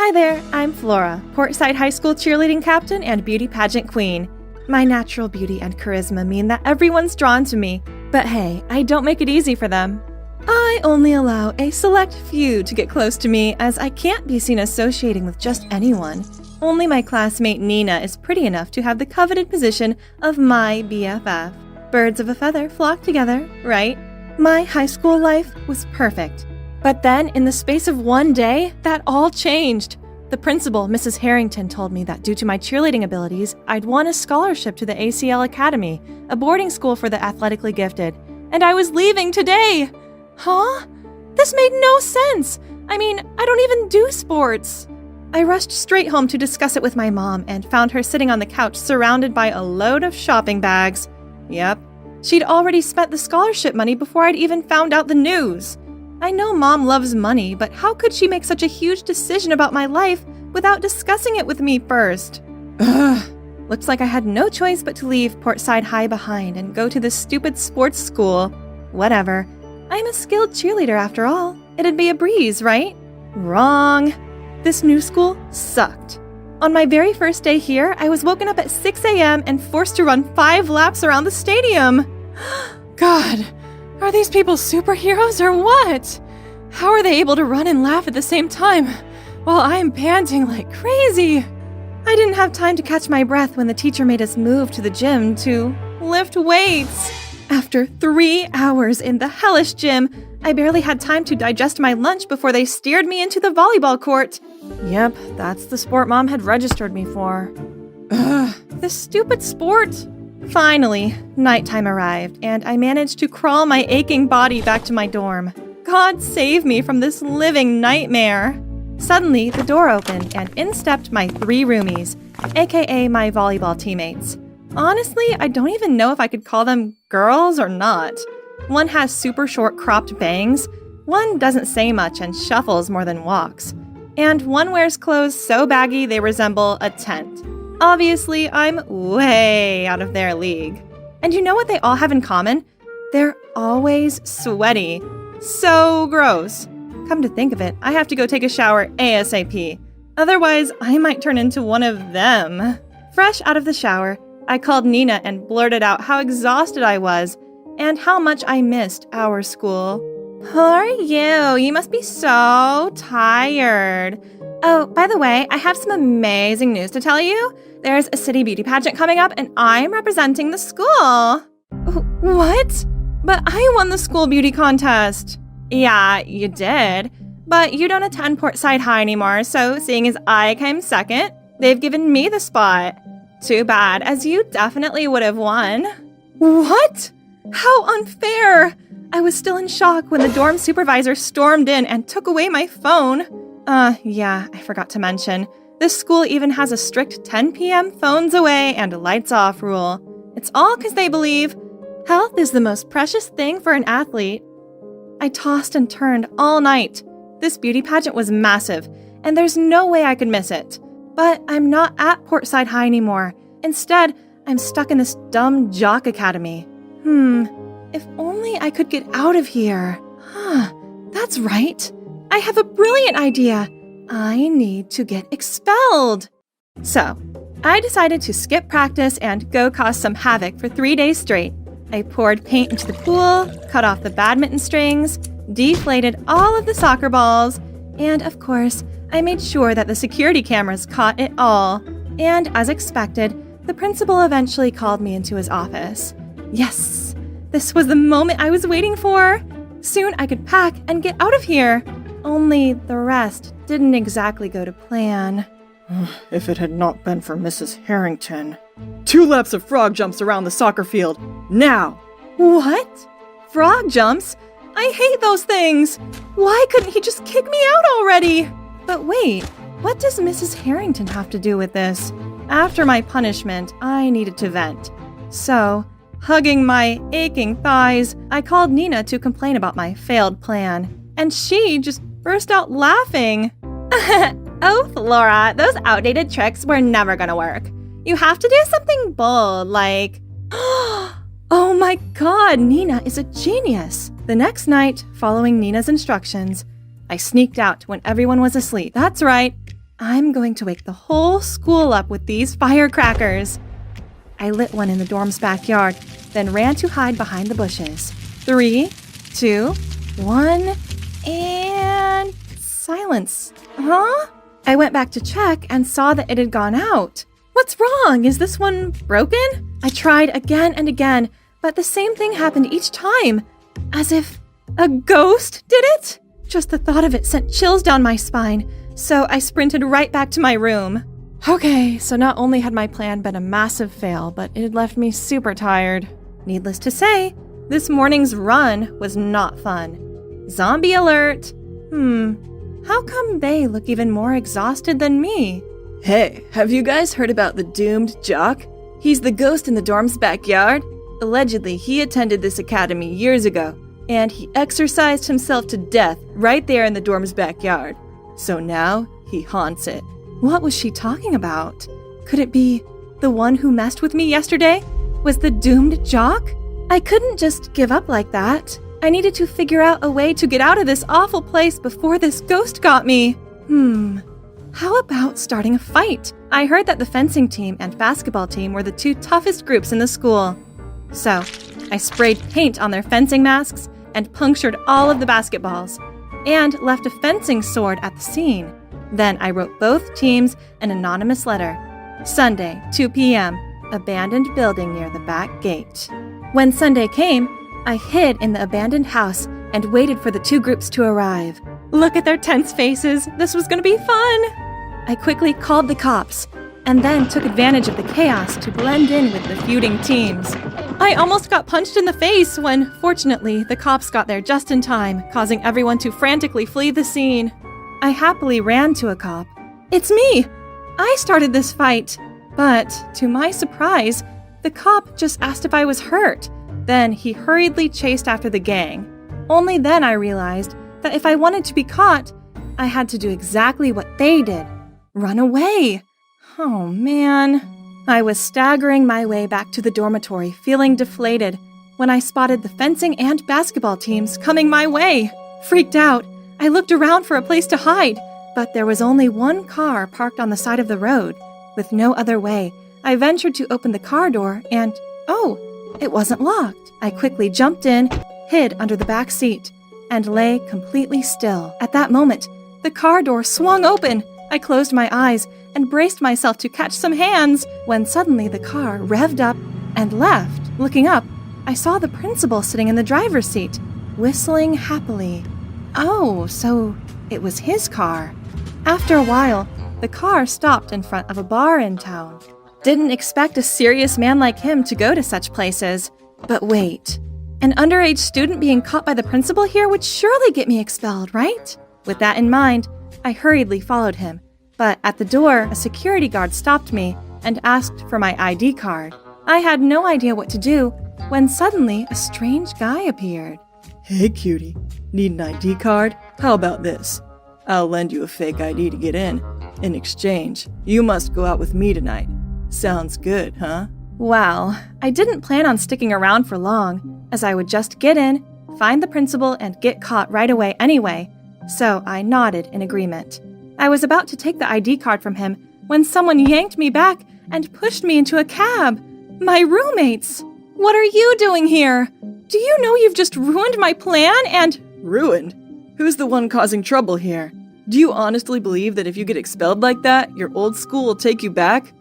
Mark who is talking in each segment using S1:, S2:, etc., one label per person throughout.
S1: Hi there, I'm Flora, Portside High School cheerleading captain and beauty pageant queen. My natural beauty and charisma mean that everyone's drawn to me, but hey, I don't make it easy for them. I only allow a select few to get close to me, as I can't be seen associating with just anyone. Only my classmate Nina is pretty enough to have the coveted position of my BFF. Birds of a feather flock together, right? My high school life was perfect. But then, in the space of one day, that all changed. The principal, Mrs. Harrington, told me that due to my cheerleading abilities, I'd won a scholarship to the ACL Academy, a boarding school for the athletically gifted, and I was leaving today! Huh? This made no sense! I mean, I don't even do sports! I rushed straight home to discuss it with my mom and found her sitting on the couch surrounded by a load of shopping bags. Yep, she'd already spent the scholarship money before I'd even found out the news. I know Mom loves money, but how could she make such a huge decision about my life without discussing it with me first? Ugh. Looks like I had no choice but to leave Portside High behind and go to this stupid sports school. Whatever. I'm a skilled cheerleader after all. It'd be a breeze, right? Wrong. This new school sucked. On my very first day here, I was woken up at 6 a.m. and forced to run 5 laps around the stadium. God. Are these people superheroes or what? How are they able to run and laugh at the same time while I'm panting like crazy? I didn't have time to catch my breath when the teacher made us move to the gym to lift weights. After 3 hours in the hellish gym, I barely had time to digest my lunch before they steered me into the volleyball court. Yep, that's the sport Mom had registered me for. Ugh, this stupid sport. Finally, nighttime arrived, and I managed to crawl my aching body back to my dorm. God save me from this living nightmare. Suddenly, the door opened, and in stepped my 3 roomies, aka my volleyball teammates. Honestly, I don't even know if I could call them girls or not. One has super short cropped bangs, one doesn't say much and shuffles more than walks, and one wears clothes so baggy they resemble a tent. Obviously, I'm way out of their league. And you know what they all have in common? They're always sweaty. So gross. Come to think of it, I have to go take a shower ASAP. Otherwise, I might turn into one of them. Fresh out of the shower, I called Nina and blurted out how exhausted I was and how much I missed our school. Poor you, you must be so tired. Oh, by the way, I have some amazing news to tell you. There's a city beauty pageant coming up and I'm representing the school. What? But I won the school beauty contest. Yeah, you did. But you don't attend Portside High anymore, so seeing as I came second, they've given me the spot. Too bad, as you definitely would have won. What? How unfair! I was still in shock when the dorm supervisor stormed in and took away my phone. Yeah, I forgot to mention. This school even has a strict 10 p.m. phones away and lights off rule. It's all because they believe health is the most precious thing for an athlete. I tossed and turned all night. This beauty pageant was massive, and there's no way I could miss it. But I'm not at Portside High anymore. Instead, I'm stuck in this dumb jock academy. If only I could get out of here. That's right. I have a brilliant idea. I need to get expelled. So, I decided to skip practice and go cause some havoc for 3 days straight. I poured paint into the pool, cut off the badminton strings, deflated all of the soccer balls, and of course, I made sure that the security cameras caught it all. And as expected, the principal eventually called me into his office. Yes, this was the moment I was waiting for. Soon I could pack and get out of here. Only the rest didn't exactly go to plan. If it had not been for Mrs. Harrington. 2 laps of frog jumps around the soccer field, now! What? Frog jumps? I hate those things! Why couldn't he just kick me out already? But wait, what does Mrs. Harrington have to do with this? After my punishment, I needed to vent. So, hugging my aching thighs, I called Nina to complain about my failed plan. And she just burst out laughing. Oh, Flora, those outdated tricks were never gonna work. You have to do something bold, like... Oh my god, Nina is a genius! The next night, following Nina's instructions, I sneaked out when everyone was asleep. That's right, I'm going to wake the whole school up with these firecrackers. I lit one in the dorm's backyard, then ran to hide behind the bushes. 3, 2, 1, and silence. Huh? I went back to check and saw that it had gone out. What's wrong? Is this one broken? I tried again and again, but the same thing happened each time. As if a ghost did it? Just the thought of it sent chills down my spine, so I sprinted right back to my room. Okay, so not only had my plan been a massive fail, but it had left me super tired. Needless to say, this morning's run was not fun. Zombie alert! How come they look even more exhausted than me?
S2: Hey, have you guys heard about the doomed jock? He's the ghost in the dorm's backyard. Allegedly, he attended this academy years ago, and he exercised himself to death right there in the dorm's backyard. So now, he haunts it.
S1: What was she talking about? Could it be the one who messed with me yesterday? Was the doomed jock? I couldn't just give up like that. I needed to figure out a way to get out of this awful place before this ghost got me. How about starting a fight? I heard that the fencing team and basketball team were the 2 toughest groups in the school. So, I sprayed paint on their fencing masks and punctured all of the basketballs, and left a fencing sword at the scene. Then I wrote both teams an anonymous letter. Sunday, 2 p.m., abandoned building near the back gate. When Sunday came, I hid in the abandoned house and waited for the 2 groups to arrive. Look at their tense faces. This was going to be fun. I quickly called the cops and then took advantage of the chaos to blend in with the feuding teams. I almost got punched in the face when, fortunately, the cops got there just in time, causing everyone to frantically flee the scene. I happily ran to a cop. It's me! I started this fight. But, to my surprise, the cop just asked if I was hurt. Then he hurriedly chased after the gang. Only then I realized that if I wanted to be caught, I had to do exactly what they did. Run away. Oh, man. I was staggering my way back to the dormitory, feeling deflated, when I spotted the fencing and basketball teams coming my way. Freaked out, I looked around for a place to hide, but there was only one car parked on the side of the road. With no other way, I ventured to open the car door and, it wasn't locked. I quickly jumped in, hid under the back seat, and lay completely still. At that moment, the car door swung open. I closed my eyes and braced myself to catch some hands when suddenly the car revved up and left. Looking up, I saw the principal sitting in the driver's seat, whistling happily. Oh, so it was his car. After a while, the car stopped in front of a bar in town. Didn't expect a serious man like him to go to such places. But wait, an underage student being caught by the principal here would surely get me expelled, right? With that in mind, I hurriedly followed him. But at the door, a security guard stopped me and asked for my ID card. I had no idea what to do when suddenly a strange guy appeared.
S2: Hey, cutie. Need an ID card? How about this? I'll lend you a fake ID to get in. In exchange, you must go out with me tonight. Sounds good, huh?
S1: Wow, I didn't plan on sticking around for long, as I would just get in, find the principal, and get caught right away anyway. So I nodded in agreement. I was about to take the ID card from him when someone yanked me back and pushed me into a cab. My roommates! What are you doing here? Do you know you've just ruined my plan and—
S2: Ruined? Who's the one causing trouble here? Do you honestly believe that if you get expelled like that, your old school will take you back?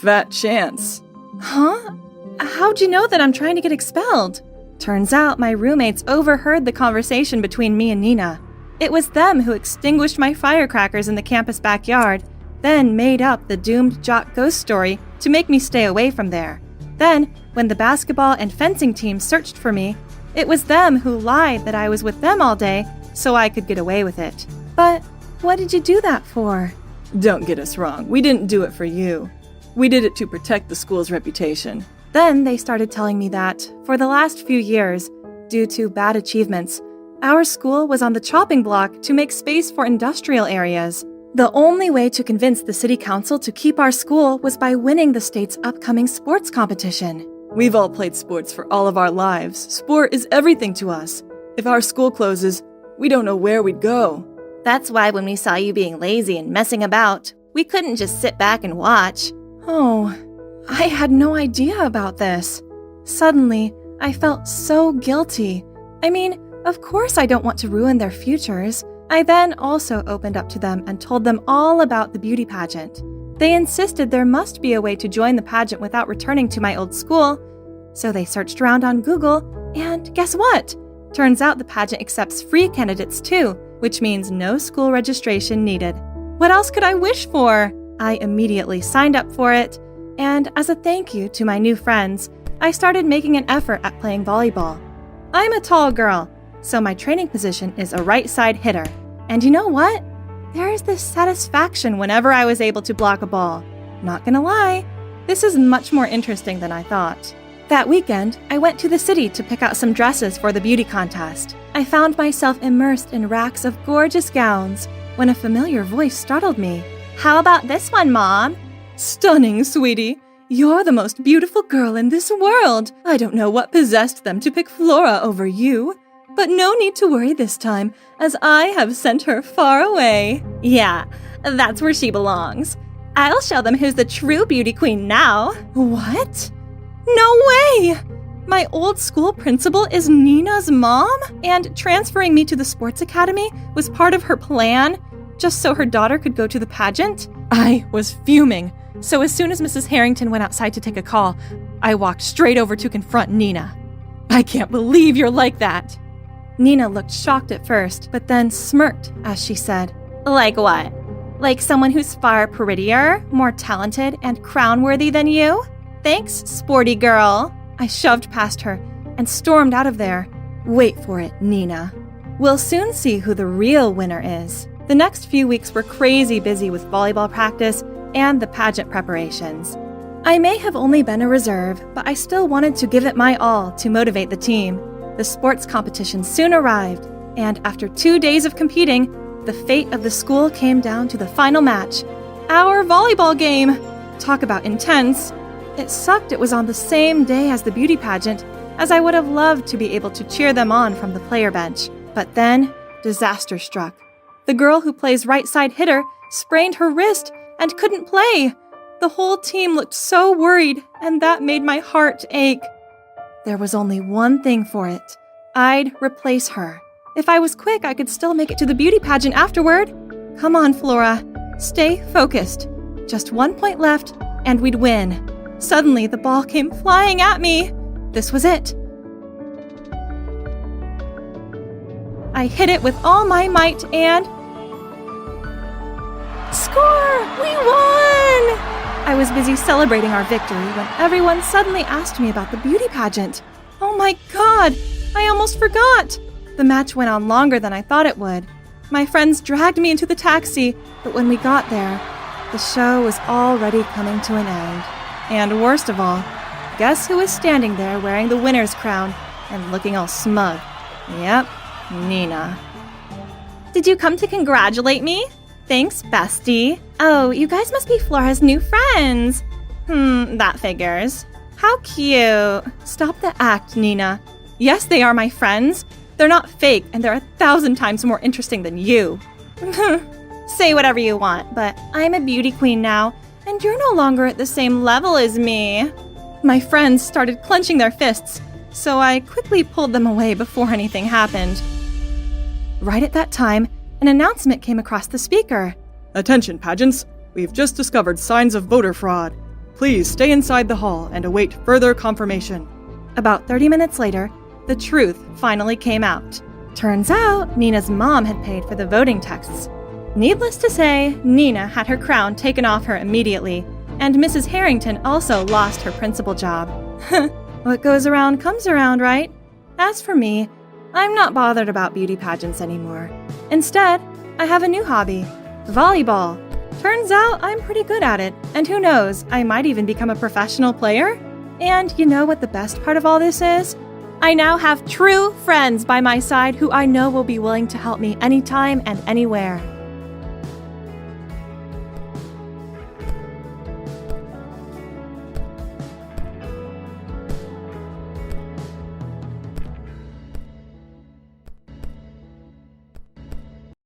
S2: Fat chance.
S1: Huh? How'd you know that I'm trying to get expelled? Turns out my roommates overheard the conversation between me and Nina. It was them who extinguished my firecrackers in the campus backyard, then made up the doomed jock ghost story to make me stay away from there. Then, when the basketball and fencing teams searched for me, it was them who lied that I was with them all day so I could get away with it. But what did you do that for?
S2: Don't get us wrong, we didn't do it for you. We did it to protect the school's reputation.
S1: Then they started telling me that, for the last few years, due to bad achievements, our school was on the chopping block to make space for industrial areas. The only way to convince the city council to keep our school was by winning the state's upcoming sports competition.
S2: We've all played sports for all of our lives. Sport is everything to us. If our school closes, we don't know where we'd go.
S1: That's why when we saw you being lazy and messing about, we couldn't just sit back and watch.
S2: Oh, I had no idea about this. Suddenly, I felt so guilty. I mean, of course I don't want to ruin their futures. I then also opened up to them and told them all about the beauty pageant. They insisted there must be a way to join the pageant without returning to my old school. So they searched around on Google, and guess what? Turns out the pageant accepts free candidates too, which means no school registration needed. What else could I wish for? I immediately signed up for it, and as a thank you to my new friends, I started making an effort at playing volleyball. I'm a tall girl, so my training position is a right side hitter. And you know what? There is this satisfaction whenever I was able to block a ball. Not gonna lie, this is much more interesting than I thought. That weekend, I went to the city to pick out some dresses for the beauty contest. I found myself immersed in racks of gorgeous gowns when a familiar voice startled me.
S1: How about this one, Mom?
S2: Stunning, sweetie. You're the most beautiful girl in this world. I don't know what possessed them to pick Flora over you. But no need to worry this time, as I have sent her far away.
S1: Yeah, that's where she belongs. I'll show them who's the true beauty queen now.
S2: What? No way! My old school principal is Nina's mom? And transferring me to the sports academy was part of her plan, just so her daughter could go to the pageant? I was fuming. So as soon as Mrs. Harrington went outside to take a call, I walked straight over to confront Nina. I can't believe you're like that. Nina looked shocked at first, but then smirked as she said,
S1: Like what? Like someone who's far prettier, more talented, and crown-worthy than you? Thanks, sporty girl.
S2: I shoved past her and stormed out of there. Wait for it, Nina. We'll soon see who the real winner is. The next few weeks were crazy busy with volleyball practice and the pageant preparations. I may have only been a reserve, but I still wanted to give it my all to motivate the team. The sports competition soon arrived, and after 2 days of competing, the fate of the school came down to the final match. Our volleyball game! Talk about intense. It sucked it was on the same day as the beauty pageant, as I would have loved to be able to cheer them on from the player bench. But then, disaster struck. The girl who plays right side hitter sprained her wrist and couldn't play. The whole team looked so worried, and that made my heart ache. There was only one thing for it. I'd replace her. If I was quick, I could still make it to the beauty pageant afterward. Come on, Flora. Stay focused. Just 1 point left, and we'd win. Suddenly, the ball came flying at me. This was it. I hit it with all my might and... Score! We won! I was busy celebrating our victory when everyone suddenly asked me about the beauty pageant. Oh my god! I almost forgot! The match went on longer than I thought it would. My friends dragged me into the taxi, but when we got there, the show was already coming to an end. And worst of all, guess who was standing there wearing the winner's crown and looking all smug? Yep, Nina.
S1: Did you come to congratulate me? Thanks, bestie. Oh, you guys must be Flora's new friends. That figures.
S2: How cute. Stop the act, Nina. Yes, they are my friends. They're not fake, and they're 1,000 times more interesting than you.
S1: Say whatever you want, but I'm a beauty queen now, and you're no longer at the same level as me.
S2: My friends started clenching their fists, so I quickly pulled them away before anything happened. Right at that time, an announcement came across the speaker.
S3: Attention, pageants! We've just discovered signs of voter fraud. Please stay inside the hall and await further confirmation.
S2: About 30 minutes later, the truth finally came out. Turns out, Nina's mom had paid for the voting texts. Needless to say, Nina had her crown taken off her immediately, and Mrs. Harrington also lost her principal job. What goes around comes around, right? As for me, I'm not bothered about beauty pageants anymore. Instead, I have a new hobby, volleyball. Turns out I'm pretty good at it, and who knows, I might even become a professional player? And you know what the best part of all this is? I now have true friends by my side who I know will be willing to help me anytime and anywhere.